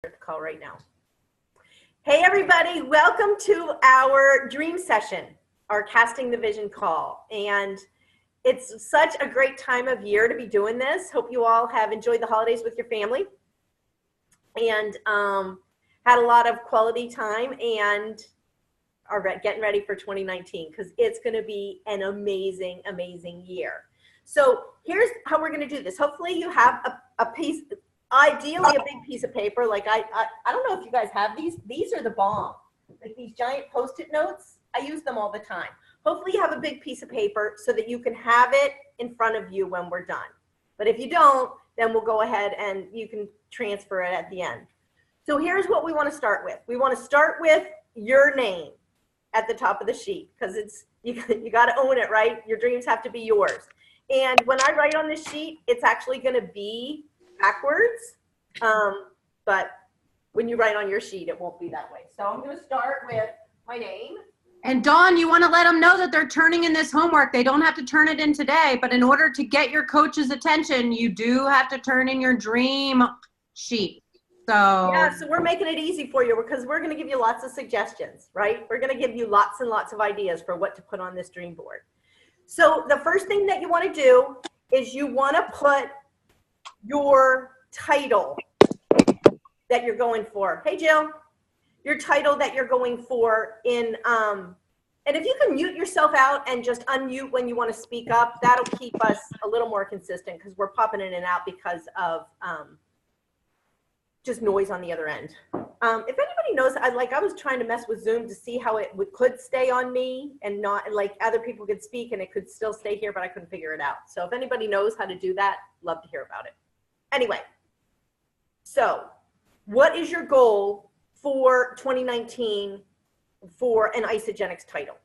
the call right now. Hey everybody, welcome to our dream session, our casting the vision call. And it's such a great time of year to be doing this. Hope you all have enjoyed the holidays with your family and had a lot of quality time and are getting ready for 2019 because it's going to be an amazing, amazing year. So here's how we're going to do this. Hopefully you have a piece, ideally a big piece of paper. Like I don't know if you guys have these. These are the bomb. Like these giant Post-it notes. I use them all the time. Hopefully you have a big piece of paper so that you can have it in front of you when we're done. But if you don't, then we'll go ahead and you can transfer it at the end. So here's what we want to start with. We want to start with your name at the top of the sheet because it's you got to own it, right? Your dreams have to be yours. And when I write on this sheet, it's actually going to be backwards. But when you write on your sheet, it won't be that way. So I'm going to start with my name. And Dawn, you want to let them know that they're turning in this homework. They don't have to turn it in today, but in order to get your coach's attention, you do have to turn in your dream sheet. So yeah, so we're making it easy for you because we're going to give you lots of suggestions, right? We're going to give you lots and lots of ideas for what to put on this dream board. So the first thing that you want to do is you want to put your title that you're going for. Hey, Jill, your title that you're going for in, and if you can mute yourself out and just unmute when you want to speak up, that'll keep us a little more consistent because we're popping in and out because of just noise on the other end. If anybody knows, I was trying to mess with Zoom to see how it could stay on me and not like other people could speak and it could still stay here, but I couldn't figure it out. So if anybody knows how to do that, love to hear about it. Anyway, so what is your goal for 2019 for an Isagenix title?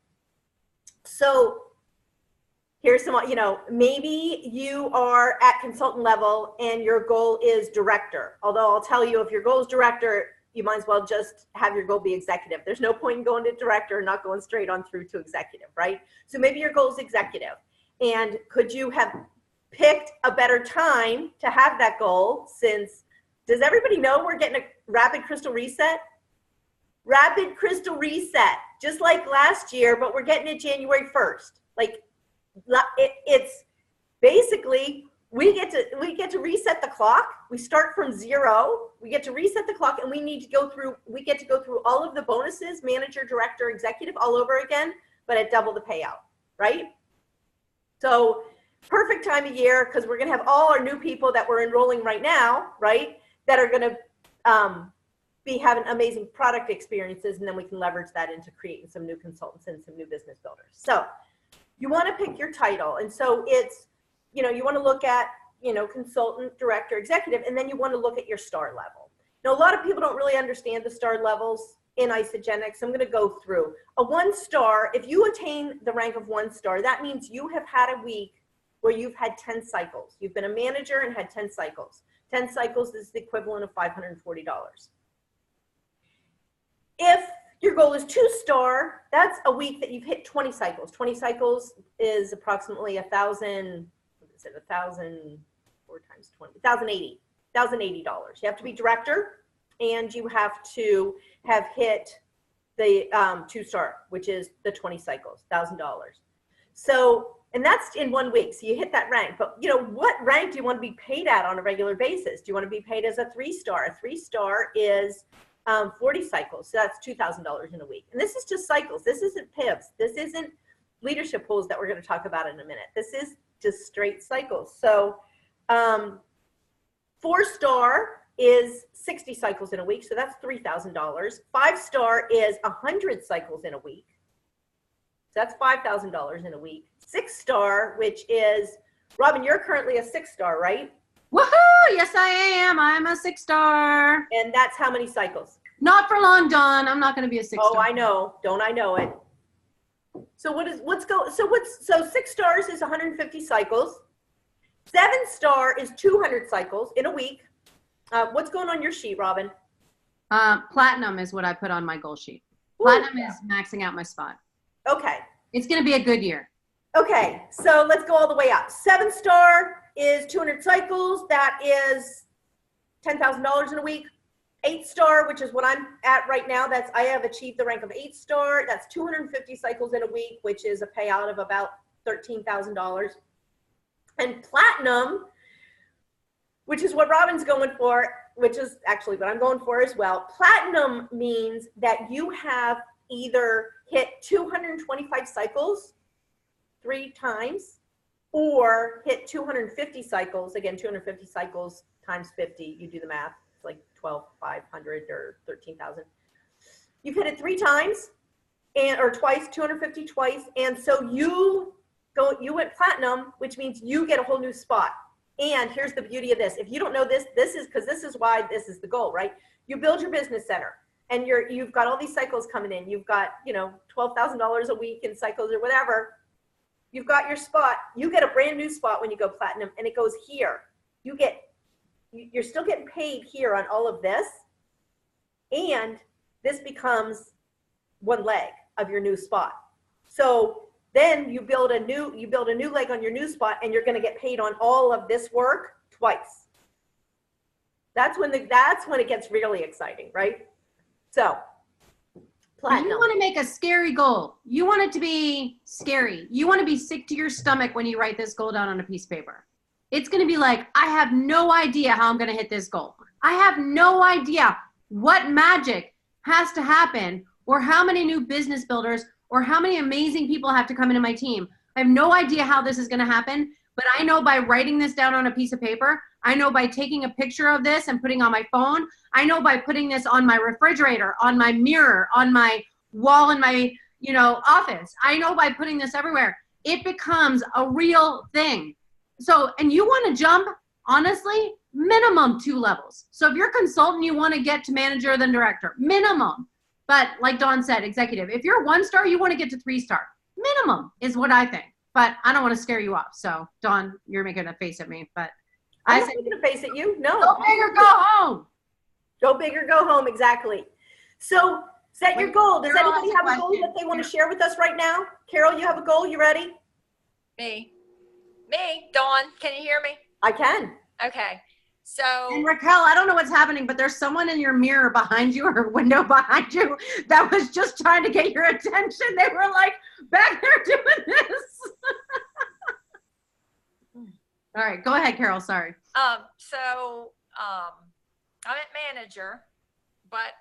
So here's some, maybe you are at consultant level and your goal is director. Although I'll tell you, if your goal is director, you might as well just have your goal be executive. There's no point in going to director and not going straight on through to executive, right? So maybe your goal is executive. And could you have picked a better time to have that goal since, does everybody know we're getting a rapid crystal reset? Rapid crystal reset, just like last year, but we're getting it January 1st. Like, it's basically we get to reset the clock. We start from zero. We get to reset the clock, and we get to go through all of the bonuses, manager, director, executive, all over again, but at double the payout, right? So perfect time of year because we're going to have all our new people that we're enrolling right now, right, that are going to be having amazing product experiences, and then we can leverage that into creating some new consultants and some new business builders. So you want to pick your title. And so it's, you want to look at, consultant, director, executive, and then you want to look at your star level. Now, a lot of people don't really understand the star levels in Isagenix. I'm going to go through. A 1 star, if you attain the rank of 1 star, that means you have had a week where you've had 10 cycles. You've been a manager and had 10 cycles. 10 cycles is the equivalent of $540. If your goal is 2 star, that's a week that you've hit 20 cycles. 20 cycles is approximately 1,000, what is it, 1,000, 4 times 20, $1,080. You have to be director, and you have to have hit the 2 star, which is the 20 cycles, $1,000. So, and that's in 1 week. So you hit that rank. But, what rank do you want to be paid at on a regular basis? Do you want to be paid as a 3 star? A 3 star is 40 cycles. So that's $2,000 in a week. And this is just cycles. This isn't PIVs. This isn't leadership pools that we're going to talk about in a minute. This is just straight cycles. So 4 star is 60 cycles in a week. So that's $3,000. 5 star is 100 cycles in a week. So that's $5,000 in a week. 6 star, which is, Robin, you're currently a 6 star, right? woohoo! Yes, I am. I'm a 6 star. And that's how many cycles? Not for long, Dawn. I'm not going to be a 6 star. Oh, I know. Don't I know it? So so 6 stars is 150 cycles. 7 star is 200 cycles in a week. What's going on your sheet, Robin? Platinum is what I put on my goal sheet. Platinum is maxing out my spot. Okay. It's going to be a good year. Okay, so let's go all the way up. 7 star is 200 cycles. That is $10,000 in a week. 8-star, which is what I'm at right now. I have achieved the rank of 8-star. That's 250 cycles in a week, which is a payout of about $13,000. And platinum, which is what Robin's going for, which is actually what I'm going for as well. Platinum means that you have either hit 225 cycles 3 times or hit 250 cycles. Again, 250 cycles times 50, you do the math. It's like 12,500 or 13,000. You've hit it 3 times or twice, 250 twice. And so you went platinum, which means you get a whole new spot. And here's the beauty of this. If you don't know this, this is why this is the goal, right? You build your business center and you've got all these cycles coming in. You've got, $12,000 a week in cycles or whatever. You've got your spot. You get a brand new spot when you go platinum and it goes here. You're still getting paid here on all of this. And this becomes one leg of your new spot. So then you build a new leg on your new spot and you're going to get paid on all of this work twice. That's when it gets really exciting, right? So platinum. You want to make a scary goal. You want it to be scary. You want to be sick to your stomach when you write this goal down on a piece of paper. It's going to be like, I have no idea how I'm going to hit this goal. I have no idea what magic has to happen or how many new business builders or how many amazing people have to come into my team. I have no idea how this is going to happen, but I know by writing this down on a piece of paper, I know by taking a picture of this and putting on my phone, I know by putting this on my refrigerator, on my mirror, on my wall in my, office. I know by putting this everywhere, it becomes a real thing. So, and you want to jump, honestly, minimum 2 levels. So if you're a consultant, you want to get to manager, then director, minimum. But like Dawn said, executive. If you're 1-star, you want to get to 3-star. Minimum is what I think. But I don't want to scare you off. So Dawn, you're making a face at me. But I'm not making a face at you. No. Go big or go home. Go big or go home. Exactly. So set your goal. Does anybody have a goal that they want to share with us right now? Carol, you have a goal? You ready? Me, Dawn, can you hear me? I can. Okay. So and Raquel, I don't know what's happening, but there's someone in your mirror behind you or window behind you that was just trying to get your attention. They were like back there doing this. All right, go ahead, Carol. Sorry. I'm at manager, but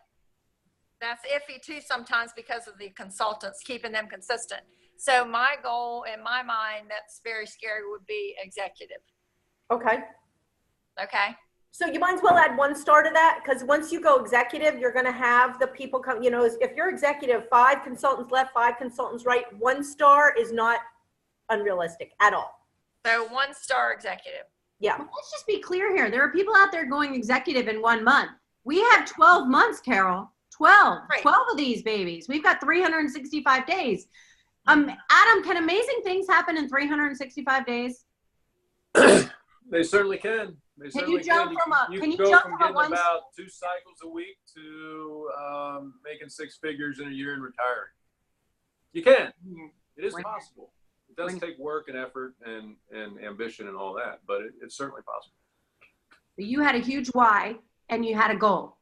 that's iffy too sometimes because of the consultants keeping them consistent. So my goal in my mind that's very scary would be executive. Okay. Okay. So you might as well add 1-star to that, because once you go executive, you're going to have the people come, if you're executive, 5 consultants left, 5 consultants right, 1-star is not unrealistic at all. So 1-star executive. Yeah. Well, let's just be clear here. There are people out there going executive in 1 month. We have 12 months, Carol. 12. Right. 12 of these babies. We've got 365 days. Adam, can amazing things happen in 365 days? They certainly can. Can you jump from getting about 2 cycles a week to making 6 figures in a year and retiring. You can. It is possible. It does take work and effort and ambition and all that, but it's certainly possible. You had a huge why and you had a goal.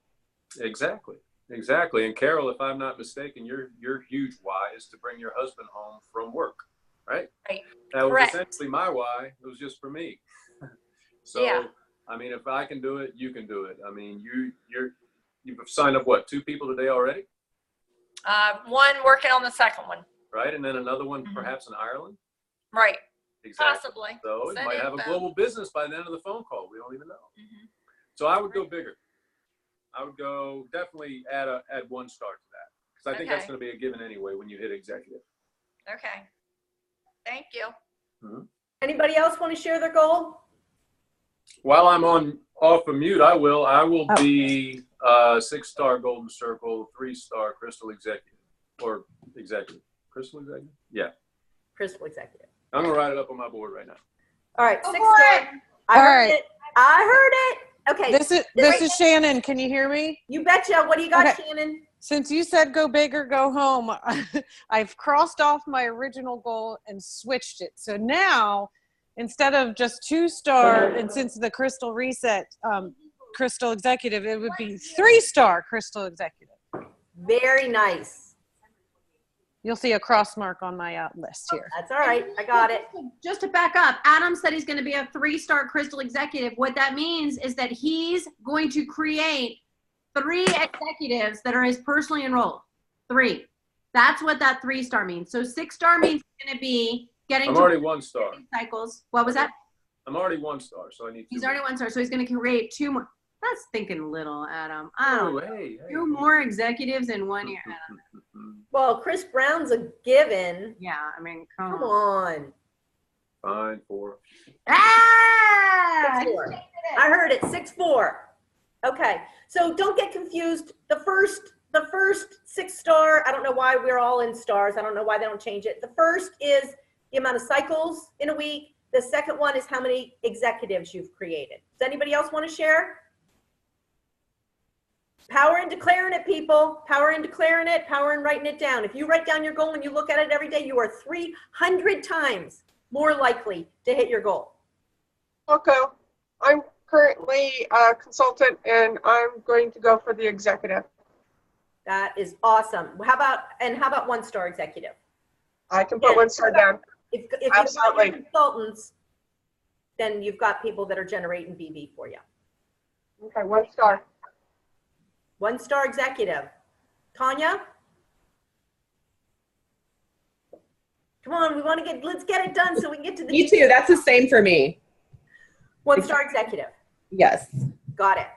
Exactly. And Carol, if I'm not mistaken, your huge why is to bring your husband home from work, right? Right. That was Correct. essentially my why. It was just for me. So, yeah. I mean, if I can do it, you can do it. I mean, you've signed up, what, 2 people today already? One working on the second one. Right, and then another one perhaps in Ireland? Right. Exactly. Possibly. So you Send might have a info. global business by the end of the phone call. We don't even know. So I would go bigger. I would go definitely add 1-star to that, because I think that's going to be a given anyway when you hit executive. Okay. Thank you. Anybody else want to share their goal? While I'm off of mute, I will be 6-star golden circle, 3-star crystal executive, or executive. Crystal executive? Yeah. Crystal executive. I'm going to write it up on my board right now. All right. 6-star. I heard it. Okay. This is Shannon. Can you hear me? You betcha. What do you got, Shannon? Since you said go big or go home, I've crossed off my original goal and switched it. So now, instead of just 2-star, and since the crystal reset crystal executive, it would be 3-star crystal executive. Very nice. You'll see a cross mark on my list here. That's all right. I got it. Just to back up, Adam said he's going to be a 3-star crystal executive. What that means is that he's going to create 3 executives that are his personally enrolled. 3. That's what that 3-star means. So 6-star means he's going to be getting. I'm already 1-star. Cycles. What was that? I'm already 1-star, so I need. He's already 1-star, so he's going to create 2 more. That's thinking little, Adam. I don't know. Hey. 2 more executives in 1 year. Well, Chris Brown's a given. Yeah, I mean, Come come on. Fine, 4. Ah! 6-4. I heard it. 6-4. Okay. So don't get confused. The first 6-star, I don't know why we're all in stars. I don't know why they don't change it. The first is the amount of cycles in a week. The second one is how many executives you've created. Does anybody else want to share? Power in declaring it, people. Power in declaring it, power in writing it down. If you write down your goal and you look at it every day, you are 300 times more likely to hit your goal. Okay. I'm currently a consultant and I'm going to go for the executive. That is awesome. How about 1-star executive? I can put 1-star down. If you've Absolutely. got consultants, then you've got people that are generating BB for you. Okay, 1-star. 1-star executive. Tanya? Come on, let's get it done so we can get to the. Me too. That's the same for me. 1-star executive. Yes. Got it.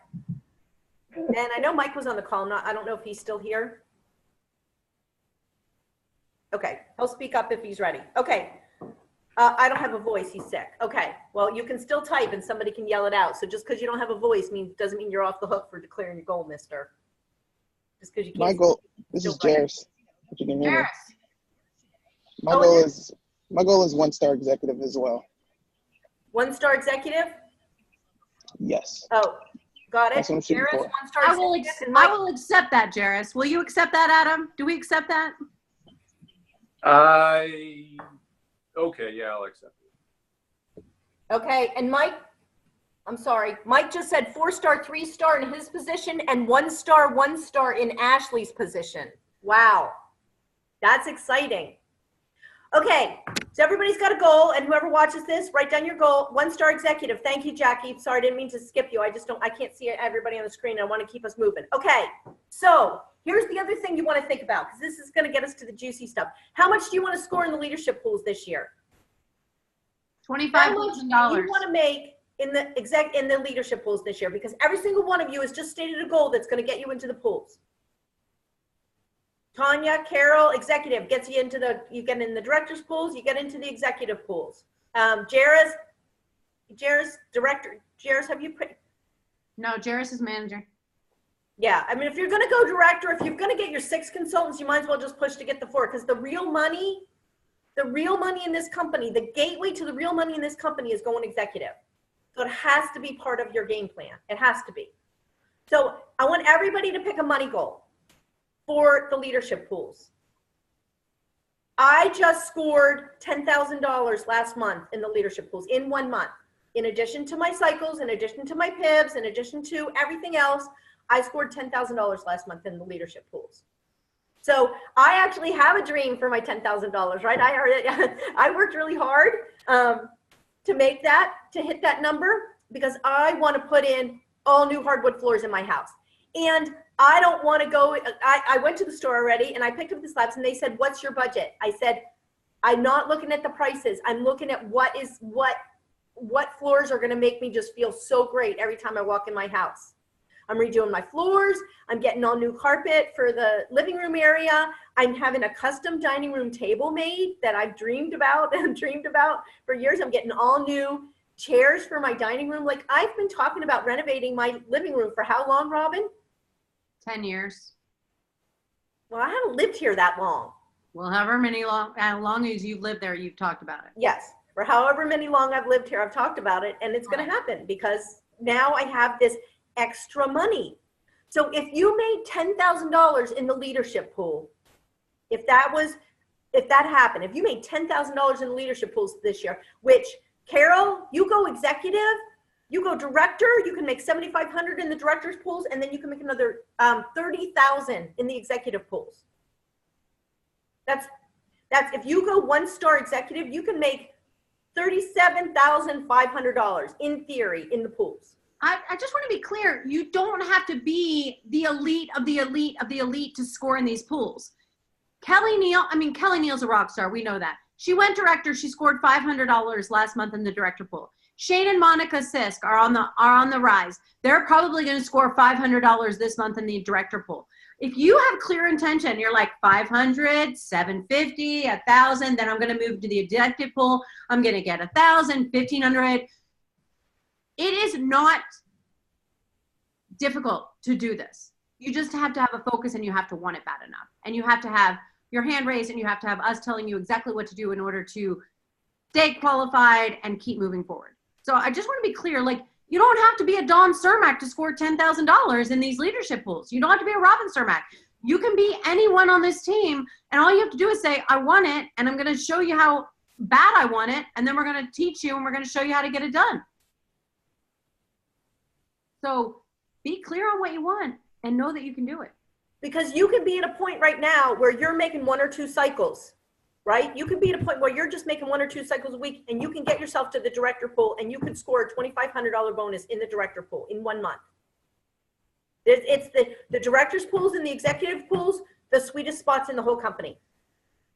And I know Mike was on the call. I don't know if he's still here. Okay, he'll speak up if he's ready. Okay. I don't have a voice. He's sick. Okay. Well, you can still type and somebody can yell it out. So just because you don't have a voice doesn't mean you're off the hook for declaring your goal, mister. Just because you can't. My goal, this is Jairus. If you can hear me. Jairus. My goal is 1-star executive as well. 1-star executive? Yes. Oh, got it. That's what I'm shooting Jairus, for. 1-star I will, executive. And Mike, I will accept that, Jairus. Will you accept that, Adam? Do we accept that? Okay, yeah, I'll accept it. okay. And Mike, I'm sorry. Mike just said 4-star, 3-star in his position and 1-star in Ashley's position. Wow. That's exciting. Okay, so everybody's got a goal, and whoever watches this, write down your goal. 1-star executive. Thank you, Jackie. Sorry, I didn't mean to skip you. I can't see everybody on the screen. I want to keep us moving. Okay, so here's the other thing you want to think about, because this is going to get us to the juicy stuff. How much do you want to score in the leadership pools this year? How much do $25,000. you want to make in the leadership pools this year? Because every single one of you has just stated a goal that's going to get you into the pools. Tanya, Carol, executive gets you into you get in the director's pools, you get into the executive pools. Jairus, director. Jairus, have you put? No, Jairus is manager. Yeah, I mean, if you're going to go director, if you're going to get your 6 consultants, you might as well just push to get the 4, because the real money in this company, the gateway to the real money in this company is going executive. So it has to be part of your game plan. It has to be. So I want everybody to pick a money goal for the leadership pools. I just scored $10,000 last month in the leadership pools in 1 month. In addition to my cycles, in addition to my PIBs, in addition to everything else, I scored $10,000 last month in the leadership pools. So I actually have a dream for my $10,000, right? I worked really hard to make that, to hit that number, because I want to put in all new hardwood floors in my house. And I don't want to go, I went to the store already and I picked up the slabs and they said, what's your budget? I said, I'm not looking at the prices. I'm looking at what floors are going to make me just feel so great every time I walk in my house. I'm redoing my floors. I'm getting all new carpet for the living room area. I'm having a custom dining room table made that I've dreamed about for years. I'm getting all new chairs for my dining room. Like, I've been talking about renovating my living room for how long, Robin? 10 years. Well, I haven't lived here that long. Well, however many as long as you've lived there, you've talked about it. Yes, for however many long I've lived here, I've talked about it, and it's going to happen because now I have this extra money. So if you made $10,000 in the leadership pool, if that happened, if you made $10,000 in the leadership pools this year, which, Carol, you go executive, You go director, you can make 7,500 in the director's pools, and then you can make another 30,000 in the executive pools. That's if you go 1-star executive, you can make $37,500 in theory in the pools. I just want to be clear. You don't have to be the elite of the elite of the elite to score in these pools. Kelly Neal's a rock star. We know that. She went director. She scored $500 last month in the director pool. Shane and Monica Sisk are on the rise. They're probably going to score $500 this month in the director pool. If you have clear intention, you're like 500, 750, 1,000, then I'm going to move to the executive pool. I'm going to get 1,000, 1,500. It is not difficult to do this. You just have to have a focus and you have to want it bad enough. And you have to have your hand raised and you have to have us telling you exactly what to do in order to stay qualified and keep moving forward. So I just want to be clear, like, you don't have to be a Dawn Cermak to score $10,000 in these leadership pools. You don't have to be a Robin Cermak. You can be anyone on this team, and all you have to do is say, I want it, and I'm going to show you how bad I want it, and then we're going to teach you, and we're going to show you how to get it done. So be clear on what you want and know that you can do it. Because you can be at a point right now where you're making 1 or 2 cycles, right? You can be at a point where you're just making 1 or 2 cycles a week, and you can get yourself to the director pool, and you could score a $2,500 bonus in the director pool in 1 month. It's the director's pools and the executive pools, the sweetest spots in the whole company.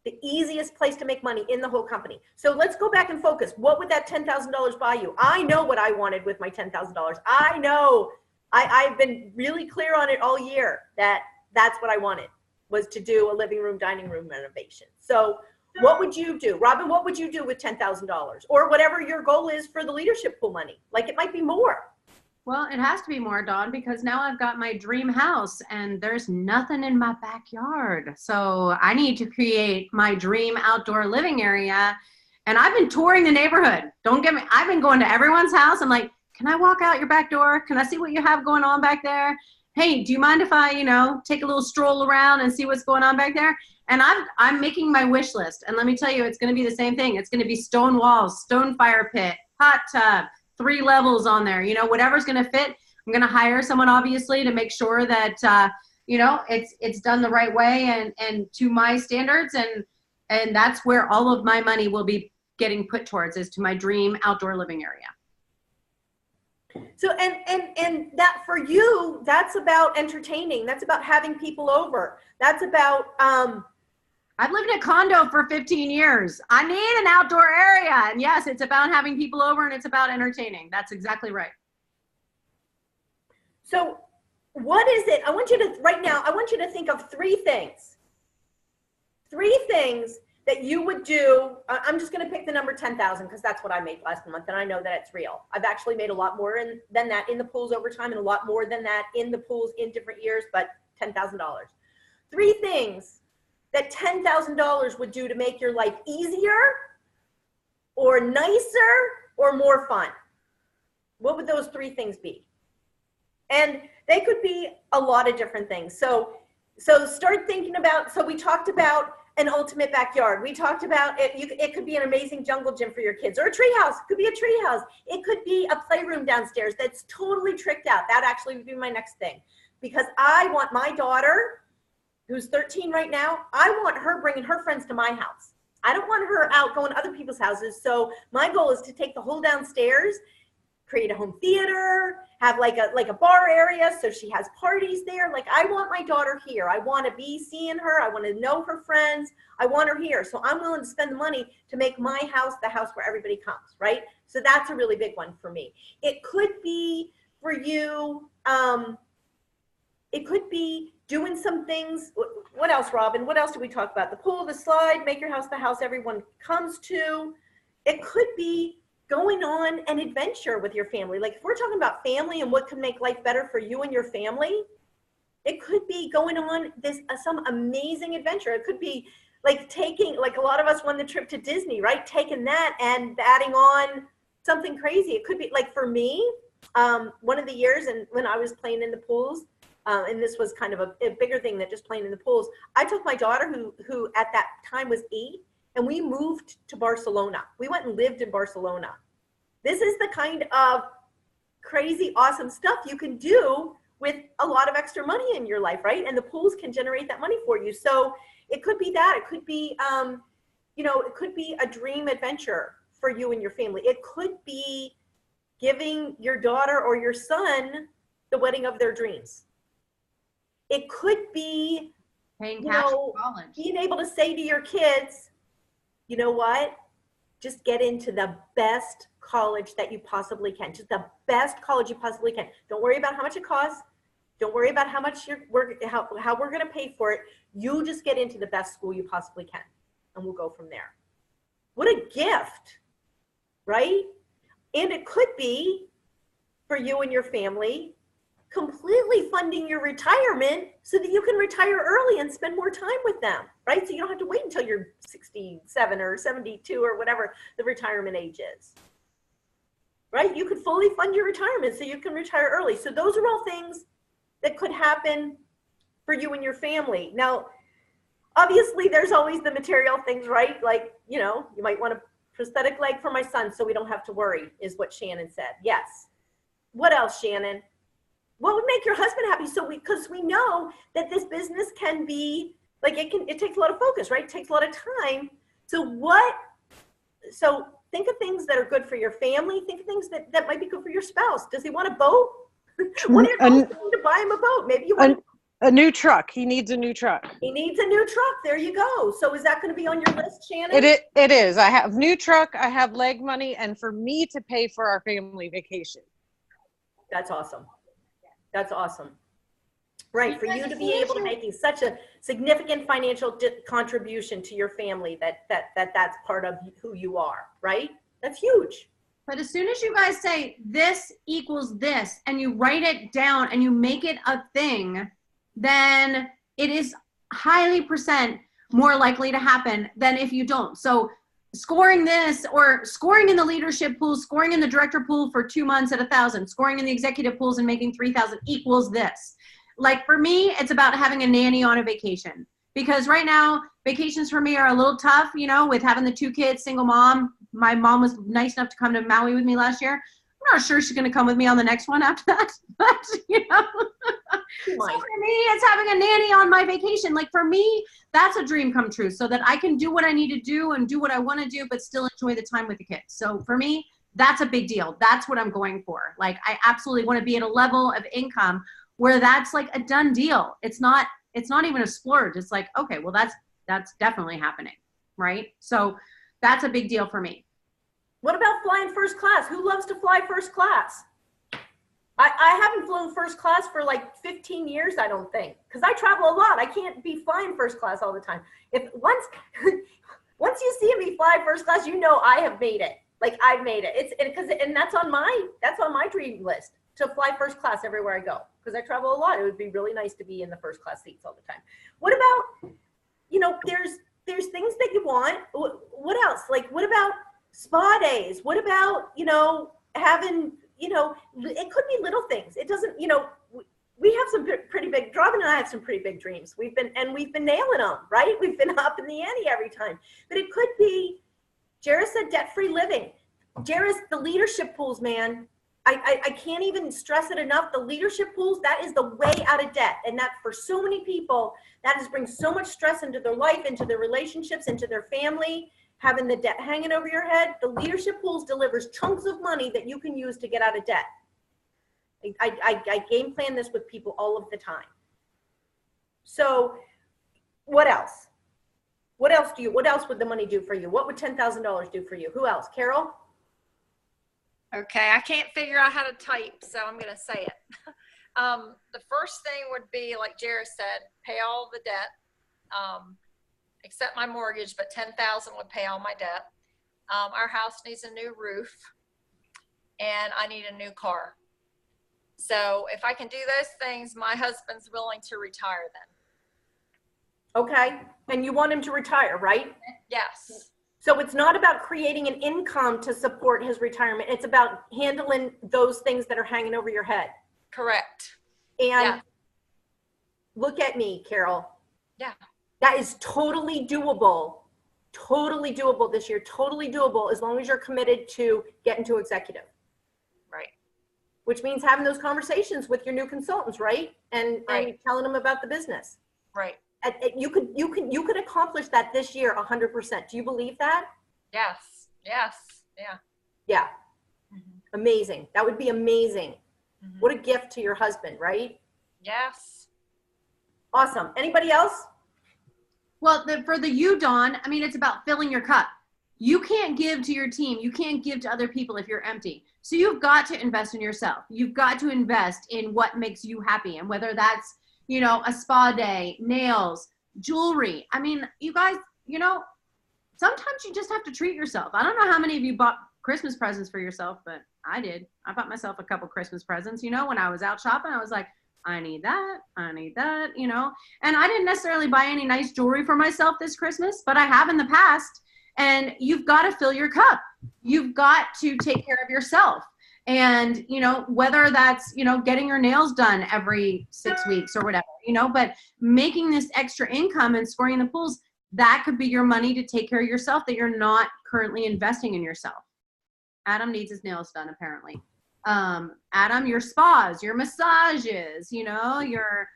The easiest place to make money in the whole company. So let's go back and focus. What would that $10,000 buy you? I know what I wanted with my $10,000. I know. I've been really clear on it all year that that's what I wanted, was to do a living room, dining room renovation. So what would you do? Robin, what would you do with $10,000 or whatever your goal is for the leadership pool money? Like, it might be more. Well, it has to be more, Dawn, because now I've got my dream house and there's nothing in my backyard. So I need to create my dream outdoor living area. And I've been touring the neighborhood. Don't get me, I've been going to everyone's house. I'm like, can I walk out your back door? Can I see what you have going on back there? Hey, do you mind if I, take a little stroll around and see what's going on back there? And I'm making my wish list. And let me tell you, it's going to be the same thing. It's going to be stone walls, stone fire pit, hot tub, 3 levels on there, whatever's going to fit. I'm going to hire someone, obviously, to make sure that, it's done the right way and to my standards. And that's where all of my money will be getting put towards, is to my dream outdoor living area. So, and that for you, that's about entertaining. That's about having people over. That's about, I've lived in a condo for 15 years. I need an outdoor area. And yes, it's about having people over and it's about entertaining. That's exactly right. So what is it? I want you to think of 3 things. 3 things that you would do. I'm just going to pick the number 10,000 because that's what I made last month, and I know that it's real. I've actually made a lot more than that in the pools over time, and a lot more than that in the pools in different years, but $10,000. 3 things that $10,000 would do to make your life easier or nicer or more fun. What would those 3 things be? And they could be a lot of different things. So start thinking about, so we talked about an ultimate backyard. We talked about it could be an amazing jungle gym for your kids, or a tree house. It could be a tree house. It could be a playroom downstairs that's totally tricked out. That actually would be my next thing, because I want my daughter, who's 13 right now, I want her bringing her friends to my house. I don't want her out going to other people's houses. So my goal is to take the whole downstairs, create a home theater, have like a bar area so she has parties there. Like, I want my daughter here. I want to be seeing her. I want to know her friends. I want her here. So I'm willing to spend the money to make my house the house where everybody comes, right? So that's a really big one for me. It could be for you, it could be doing some things. What else, Robin? What else did we talk about? The pool, the slide, make your house the house everyone comes to. It could be going on an adventure with your family. Like, if we're talking about family and what can make life better for you and your family, it could be going on some amazing adventure. It could be like taking, like a lot of us won the trip to Disney, right? Taking that and adding on something crazy. It could be like, for me, one of the years, and when I was playing in the pools, and this was kind of a bigger thing than just playing in the pools, I took my daughter, who at that time was 8, and we moved to Barcelona. We went and lived in Barcelona. This is the kind of crazy, awesome stuff you can do with a lot of extra money in your life, right? And the pools can generate that money for you. So it could be that. It could be, it could be a dream adventure for you and your family. It could be giving your daughter or your son the wedding of their dreams. It could be, Paying cash for college. being able to say to your kids, you know what? Just get into the best college that you possibly can. Just the best college you possibly can. Don't worry about how much it costs. Don't worry about how much how we're going to pay for it. You just get into the best school you possibly can, and we'll go from there. What a gift, right? And it could be for you and your family completely funding your retirement so that you can retire early and spend more time with them, right? So you don't have to wait until you're 67 or 72 or whatever the retirement age is, right? You could fully fund your retirement so you can retire early. So those are all things that could happen for you and your family. Now, obviously there's always the material things, right? Like, you might want a prosthetic leg for my son so we don't have to worry, is what Shannon said. Yes. What else, Shannon? What would make your husband happy? Because we know that this business can be, it takes a lot of focus, right? It takes a lot of time. So think of things that are good for your family. Think of things that might be good for your spouse. Does he want a boat? One of your goals is to buy him a boat. Maybe you want a new truck. He needs a new truck. He needs a new truck. There you go. So is that going to be on your list, Shannon? It is. I have new truck. I have leg money, and for me to pay for our family vacation. That's awesome. That's awesome. Right. For you to be able to make such a significant financial contribution to your family that's part of who you are, right? That's huge. But as soon as you guys say this equals this and you write it down and you make it a thing, then it is highly percent more likely to happen than if you don't. So scoring this, or scoring in the leadership pool, scoring in the director pool for 2 months at 1,000, scoring in the executive pools and making 3,000 equals this. Like for me, it's about having a nanny on a vacation, because right now vacations for me are a little tough, with having the 2 kids, single mom. My mom was nice enough to come to Maui with me last year. I'm not sure she's going to come with me on the next one after that, but So for me, it's having a nanny on my vacation. Like for me, that's a dream come true, so that I can do what I need to do and do what I want to do, but still enjoy the time with the kids. So for me, that's a big deal. That's what I'm going for. Like I absolutely want to be at a level of income where that's like a done deal. It's not even a splurge. It's like, okay, well that's definitely happening, right? So that's a big deal for me. What about flying first class? Who loves to fly first class? I haven't flown first class for like 15 years, I don't think, because I travel a lot. I can't be flying first class all the time. If once you see me fly first class, I have made it. Like I've made it. And that's on my dream list, to fly first class everywhere I go, because I travel a lot. It would be really nice to be in the first class seats all the time. What about, there's things that you want. What else? Like, what about spa days? What about, having, it could be little things. It doesn't, we have some pretty big, Robin and I have some pretty big dreams. We've been nailing them, right? We've been up in the ante every time. But it could be, Jairus said debt-free living. Jairus, the leadership pools, man. I can't even stress it enough. The leadership pools, that is the way out of debt. And that for so many people, that has brings so much stress into their life, into their relationships, into their family, having the debt hanging over your head. The leadership pools delivers chunks of money that you can use to get out of debt. I game plan this with people all of the time. So what else? What else would the money do for you? What would $10,000 do for you? Who else? Carol? Okay, I can't figure out how to type, so I'm going to say it. The first thing would be, like Jairus said, pay all the debt, except my mortgage, but $10,000 would pay all my debt. Our house needs a new roof, and I need a new car. So if I can do those things, my husband's willing to retire then. Okay, and you want him to retire, right? Yes. So it's not about creating an income to support his retirement. It's about handling those things that are hanging over your head. Correct. And Look at me, Carol. Yeah. That is totally doable. Totally doable this year. Totally doable as long as you're committed to getting to executive. Right. which means having those conversations with your new consultants, right? And telling them about the business. Right. You could accomplish that this year 100%. Do you believe that? Yes. Yes. Yeah. Yeah. Amazing. That would be amazing. Mm-hmm. What a gift to your husband, right? Yes. Awesome. Anybody else? Well, for the you, Dawn, I mean, it's about filling your cup. You can't give to your team. You can't give to other people if you're empty. So you've got to invest in yourself. You've got to invest in what makes you happy. And whether that's, you know, a spa day, nails, jewelry. I mean, you guys, you know, sometimes you just have to treat yourself. I don't know how many of you bought Christmas presents for yourself, but I did. I bought myself a couple Christmas presents. You know, when I was out shopping, I was like, I need that, you know. And I didn't necessarily buy any nice jewelry for myself this Christmas, but I have in the past. And you've got to fill your cup. You've got to take care of yourself. And, you know, whether that's, you know, getting your nails done every 6 weeks or whatever, you know, but making this extra income and scoring the pools, that could be your money to take care of yourself that you're not currently investing in yourself. Adam needs his nails done, apparently. Adam, your spas, your massages, you know, your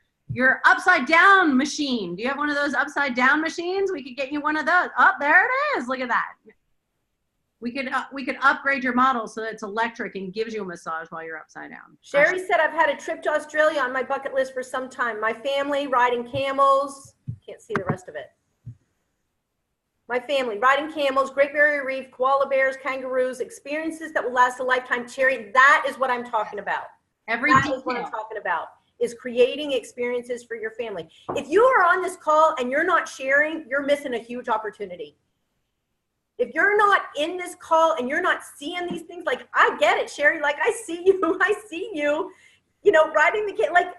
upside down machine. Do you have one of those upside down machines? We could get you one of those. Oh, there it is. Look at that. We could upgrade your model so that it's electric and gives you a massage while you're upside down. Sherry said, I've had a trip to Australia on my bucket list for some time. My family riding camels. Can't see the rest of it. My family riding camels, Great Barrier Reef, koala bears, kangaroos, experiences that will last a lifetime. Sherry, that is what I'm talking about. That is what I'm talking about, is creating experiences for your family. If you are on this call and you're not sharing, you're missing a huge opportunity. If you're not in this call and you're not seeing these things, like, I get it, Sherry, like, I see you, you know, riding the kid, like,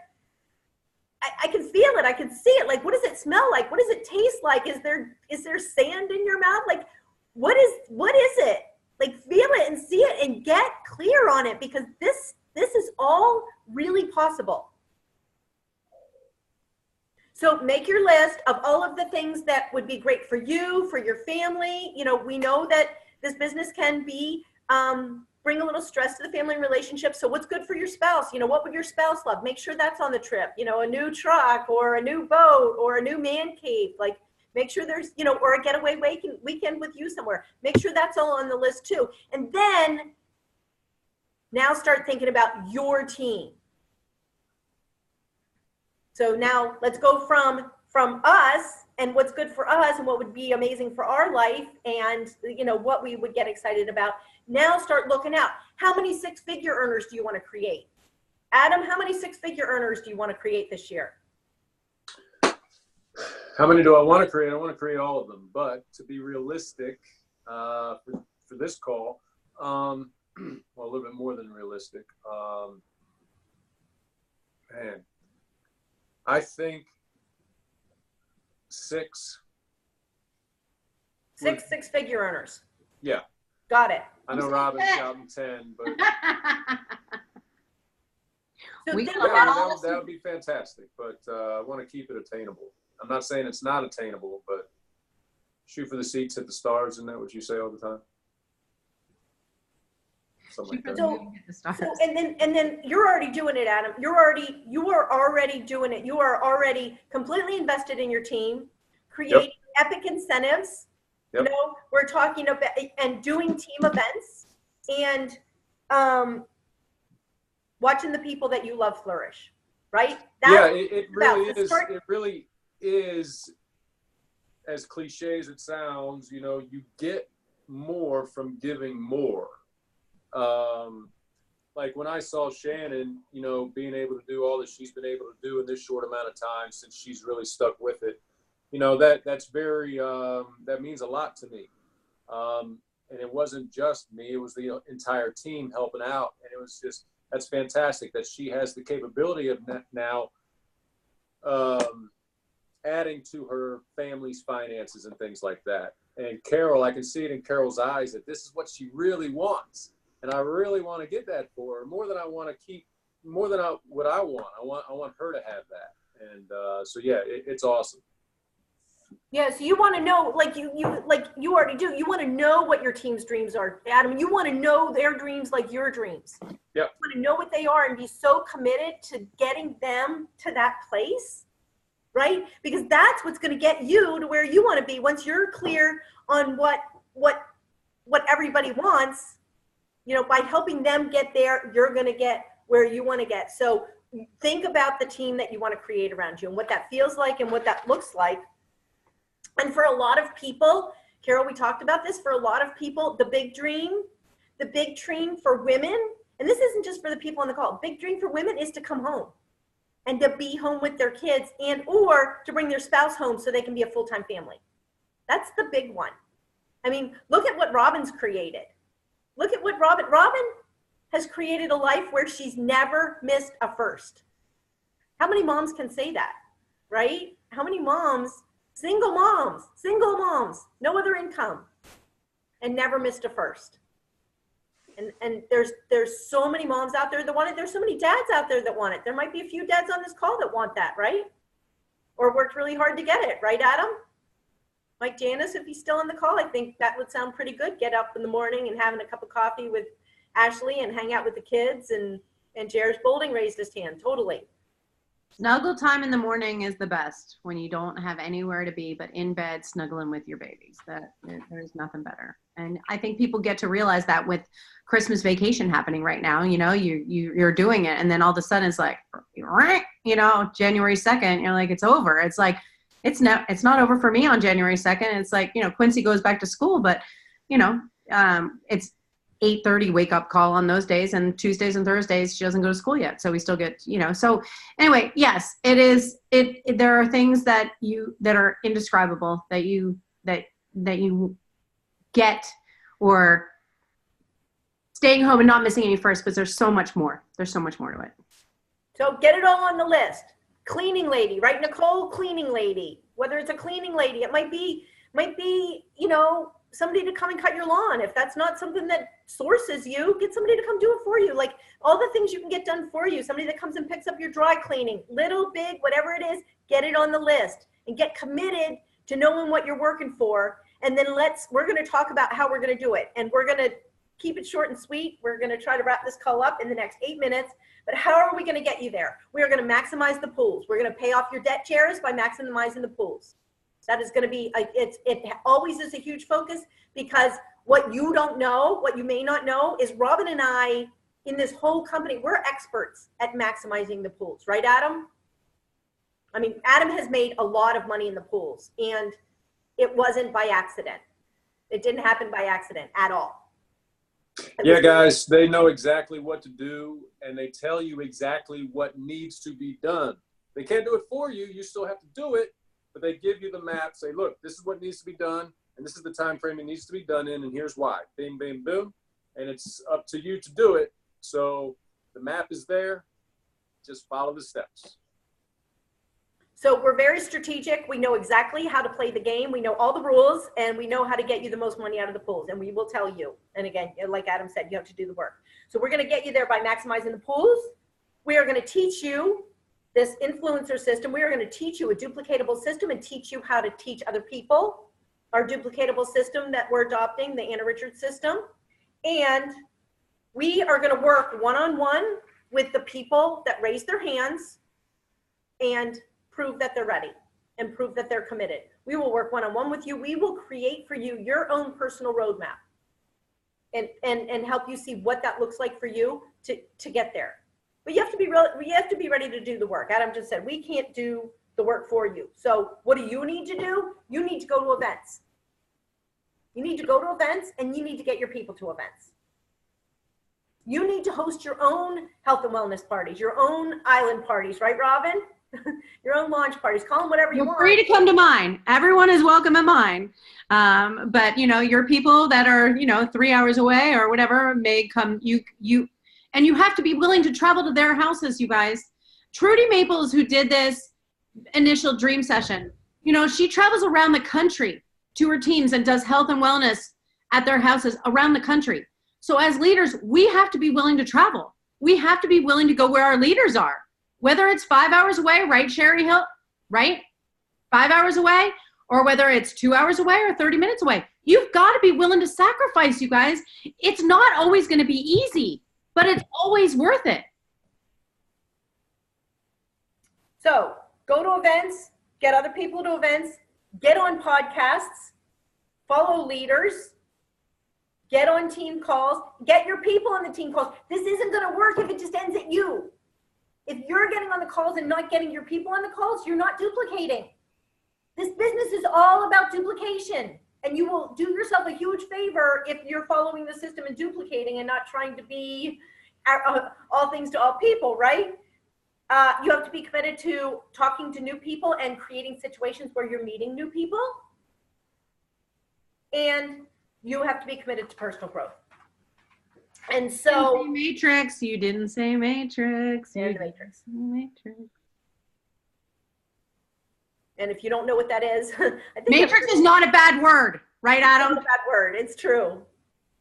I can feel it. I can see it. Like, what does it smell like? What does it taste like? Is there sand in your mouth? Like, what is it? Like, feel it and see it and get clear on it, because this is all really possible. So make your list of all of the things that would be great for you, for your family. You know, we know that this business can be, bring a little stress to the family relationship. So what's good for your spouse? You know, what would your spouse love? Make sure that's on the trip. You know, a new truck or a new boat or a new man cave. Like, make sure there's, you know, or a getaway weekend with you somewhere. Make sure that's all on the list too. And then now start thinking about your team. So now let's go from us and what's good for us and what would be amazing for our life and, you know, what we would get excited about. Now start looking out. How many six-figure earners do you want to create? Adam, how many six-figure earners do you want to create this year? How many do I want to create? I want to create all of them. But to be realistic, for this call, well, a little bit more than realistic. Man, I think six six-figure earners. Yeah. Got it. I know Robin's counting 10, but so that would be fantastic. But I want to keep it attainable. I'm not saying it's not attainable, but shoot for the seats, hit the stars. Isn't that what you say all the time? Something like that. So and then you're already doing it, Adam. You are already doing it. You are already completely invested in your team, creating epic incentives. You know, we're talking about and doing team events and watching the people that you love flourish, right? It really is. It really is, as cliche as it sounds, you know, you get more from giving more. Like when I saw Shannon, you know, being able to do all that she's been able to do in this short amount of time since she's really stuck with it, you know, that's very, that means a lot to me. And it wasn't just me, it was the entire team helping out. And it was just, that's fantastic that she has the capability of now, adding to her family's finances and things like that. And Carol, I can see it in Carol's eyes that this is what she really wants. And I really want to get that for her more than I want to keep, more than what I want. I want her to have that. And so, yeah, it's awesome. Yeah, so you want to know, like you already do. You want to know what your team's dreams are, Adam. You want to know their dreams like your dreams. Yep. You want to know what they are and be so committed to getting them to that place, right? Because that's what's going to get you to where you want to be. Once you're clear on what everybody wants, you know, by helping them get there, you're going to get where you want to get. So think about the team that you want to create around you and what that feels like and what that looks like. And for a lot of people, Carol, we talked about this, for a lot of people, the big dream for women, and this isn't just for the people on the call, big dream for women is to come home and to be home with their kids and or to bring their spouse home so they can be a full-time family. That's the big one. I mean, look at what Robin's created. Look at what Robin has created a life where she's never missed a first. How many moms can say that, right? How many moms, single moms, no other income, and never missed a first. And there's so many moms out there that want it. There's so many dads out there that want it. There might be a few dads on this call that want that, right? Or worked really hard to get it, right, Adam? Mike Janice, if he's still on the call, I think that would sound pretty good. Get up in the morning and having a cup of coffee with Ashley and hang out with the kids. And Jairus Bolding raised his hand, totally. Snuggle time in the morning is the best when you don't have anywhere to be but in bed snuggling with your babies. There's nothing better. And I think people get to realize that with Christmas vacation happening right now, you know, you're doing it, and then all of a sudden it's like, you know, January 2nd, you're like, it's over. It's like, it's not over for me on January 2nd. It's like, you know, Quincy goes back to school, but you know, it's 8:30 wake up call on those days, and Tuesdays and Thursdays she doesn't go to school yet, so we still get, you know. So anyway, yes, there are things that are indescribable that you get, or staying home and not missing any first, but there's so much more to it. So get it all on the list. Cleaning lady, right, Nicole? Cleaning lady. Whether it's a cleaning lady, it might be, you know, somebody to come and cut your lawn. If that's not something that sources you, get somebody to come do it for you. Like all the things you can get done for you. Somebody that comes and picks up your dry cleaning, little, big, whatever it is, get it on the list and get committed to knowing what you're working for. And then we're going to talk about how we're going to do it. And we're going to keep it short and sweet. We're going to try to wrap this call up in the next 8 minutes. But how are we going to get you there? We are going to maximize the pools. We're going to pay off your debt, Jairus, by maximizing the pools. That is going to be, it always is a huge focus, because what you don't know, what you may not know, is Robin and I, in this whole company, we're experts at maximizing the pools. Right, Adam? I mean, Adam has made a lot of money in the pools, and it wasn't by accident. It didn't happen by accident at all. Yeah, guys, they know exactly what to do, and they tell you exactly what needs to be done. They can't do it for you. You still have to do it, but they give you the map, say, look, this is what needs to be done, and this is the time frame it needs to be done in, and here's why. Bing, bing, boom. And it's up to you to do it. So the map is there. Just follow the steps. So we're very strategic. We know exactly how to play the game. We know all the rules, and we know how to get you the most money out of the pools, and we will tell you. And again, like Adam said, you have to do the work. So we're going to get you there by maximizing the pools. We are going to teach you this influencer system. We are going to teach you a duplicatable system and teach you how to teach other people our duplicatable system that we're adopting, the Anna Richards system. And we are going to work one-on-one with the people that raise their hands and prove that they're ready and prove that they're committed. We will work one-on-one with you. We will create for you your own personal roadmap and help you see what that looks like for you to get there. But you have to be ready to do the work. Adam just said, we can't do the work for you. So what do you need to do? You need to go to events. You need to go to events, and you need to get your people to events. You need to host your own health and wellness parties, your own island parties, right, Robin? Your own launch parties. Call them whatever you want. You're free to come to mine. Everyone is welcome at mine. But you know, your people that are, you know, 3 hours away or whatever may come. And you have to be willing to travel to their houses, you guys. Trudy Maples, who did this initial dream session, you know, she travels around the country to her teams and does health and wellness at their houses around the country. So as leaders, we have to be willing to travel. We have to be willing to go where our leaders are, whether it's 5 hours away, right, Sherry Hill, right? 5 hours away, or whether it's 2 hours away or 30 minutes away. You've got to be willing to sacrifice, you guys. It's not always going to be easy, but it's always worth it. So go to events, get other people to events, get on podcasts, follow leaders, get on team calls, get your people on the team calls. This isn't going to work if it just ends at you. If you're getting on the calls and not getting your people on the calls, you're not duplicating. This business is all about duplication, and you will do yourself a huge favor if you're following the system and duplicating and not trying to be all things to all people, right? You have to be committed to talking to new people and creating situations where you're meeting new people. And you have to be committed to personal growth. And so Matrix, you didn't say Matrix. And Matrix. Matrix. And if you don't know what that is, I think Matrix is not a bad word, right, Adam? It's not a bad word. It's true.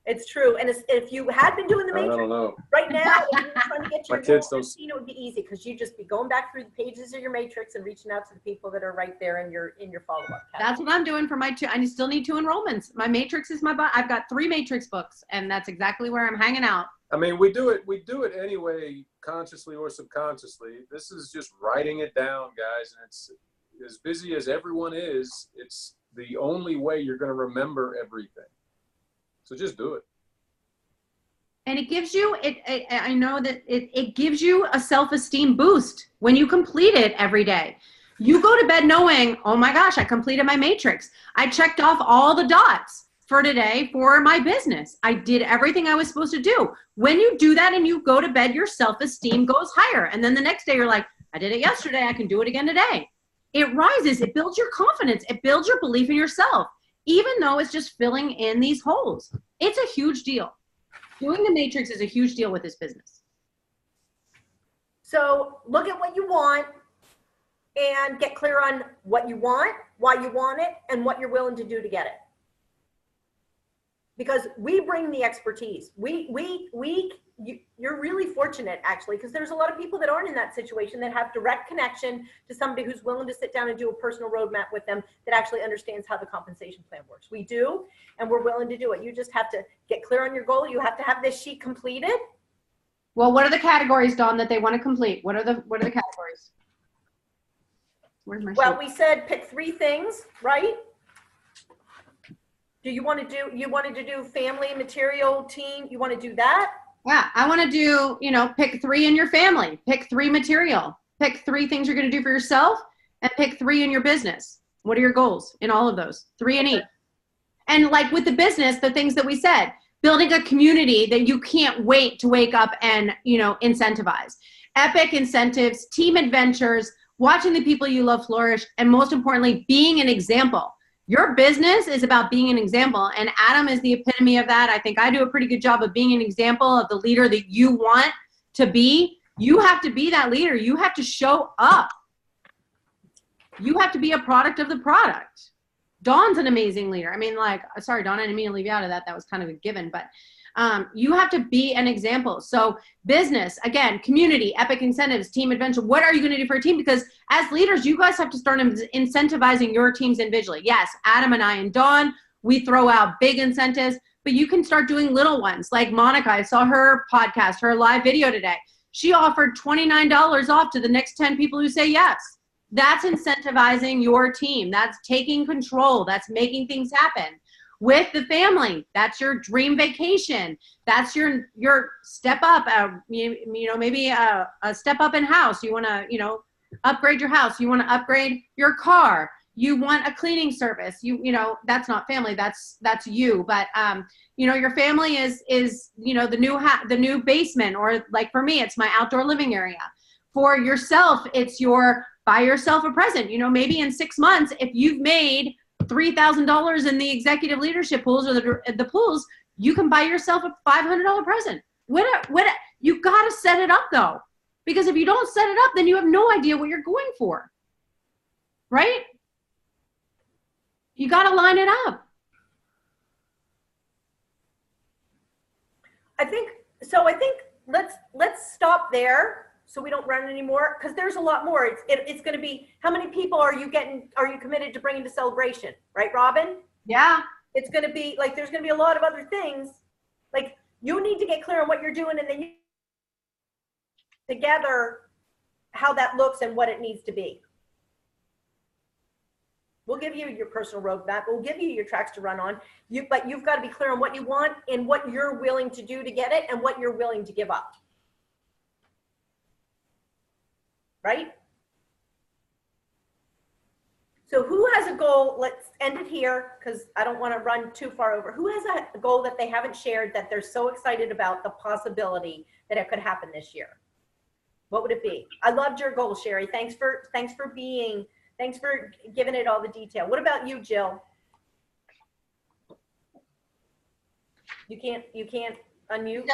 It's true. And if you had been doing the Matrix I don't know. right now, if you were trying to get your My kids goal don't- 15, it would be easy because you'd just be going back through the pages of your Matrix and reaching out to the people that are right there in your follow-up. That's what I'm doing for my two. I still need 2 enrollments. My Matrix is I've got 3 Matrix books, and that's exactly where I'm hanging out. I mean, we do it anyway, consciously or subconsciously. This is just writing it down, guys. And it's as busy as everyone is, it's the only way you're going to remember everything. So just do it. And it gives you, I know that it gives you a self-esteem boost when you complete it every day. You go to bed knowing, oh my gosh, I completed my Matrix. I checked off all the dots for today for my business. I did everything I was supposed to do. When you do that and you go to bed, your self-esteem goes higher. And then the next day you're like, I did it yesterday. I can do it again today. It rises. It builds your confidence. It builds your belief in yourself, even though it's just filling in these holes. It's a huge deal. Doing the Matrix is a huge deal with this business. So look at what you want and get clear on what you want, why you want it, and what you're willing to do to get it. Because we bring the expertise. You're really fortunate, actually, because there's a lot of people that aren't in that situation that have direct connection to somebody who's willing to sit down and do a personal roadmap with them that actually understands how the compensation plan works. We do, and we're willing to do it. You just have to get clear on your goal. You have to have this sheet completed. Well, what are the categories, Dawn, that they want to complete? What are the categories? Where's my Well, sheet? we said pick 3 things, right? You wanted to do family, material, team. You want to do that? Yeah, I want to do, pick 3 in your family, pick 3 material, pick 3 things you're going to do for yourself, and pick 3 in your business. What are your goals in all of those? 3 in each. And like with the business, the things that we said, building a community that you can't wait to wake up and, incentivize. Epic incentives, team adventures, watching the people you love flourish, and most importantly, being an example. Your business is about being an example, and Adam is the epitome of that. I think I do a pretty good job of being an example of the leader that you want to be. You have to be that leader. You have to show up. You have to be a product of the product. Dawn's an amazing leader. I mean, sorry, Dawn, I didn't mean to leave you out of that. That was kind of a given, but you have to be an example. So business, again, community, epic incentives, team adventure. What are you going to do for a team? Because as leaders, you guys have to start incentivizing your teams individually. Yes, Adam and I and Dawn, we throw out big incentives, but you can start doing little ones. Like Monica, I saw her podcast, her live video today. She offered $29 off to the next 10 people who say yes. That's incentivizing your team. That's taking control. That's making things happen. With the family, that's your dream vacation. That's your step up, maybe a step up in house. You want to, upgrade your house. You want to upgrade your car. You want a cleaning service. That's not family. That's you. But your family is the new basement, or like for me, it's my outdoor living area. For yourself, it's buy yourself a present. Maybe in 6 months, if you've made $3,000 in the executive leadership pools or the pools, you can buy yourself a $500 present. You got to set it up though, because if you don't set it up, then you have no idea what you're going for, right? You got to line it up. I think let's stop there. so we don't run anymore? Because there's a lot more. It's going to be, how many people are you committed to bringing to celebration? Right, Robin? Yeah. It's going to be like, there's going to be a lot of other things. Like, you need to get clear on what you're doing, and then you together how that looks and what it needs to be. We'll give you your personal roadmap. We'll give you your tracks to run on. But you've got to be clear on what you want and what you're willing to do to get it and what you're willing to give up. Right? So who has a goal? Let's end it here because I don't want to run too far over. Who has a goal that they haven't shared that they're so excited about the possibility that it could happen this year? What would it be? I loved your goal, Sherry. Thanks for giving it all the detail. What about you, Jill? You can't unmute?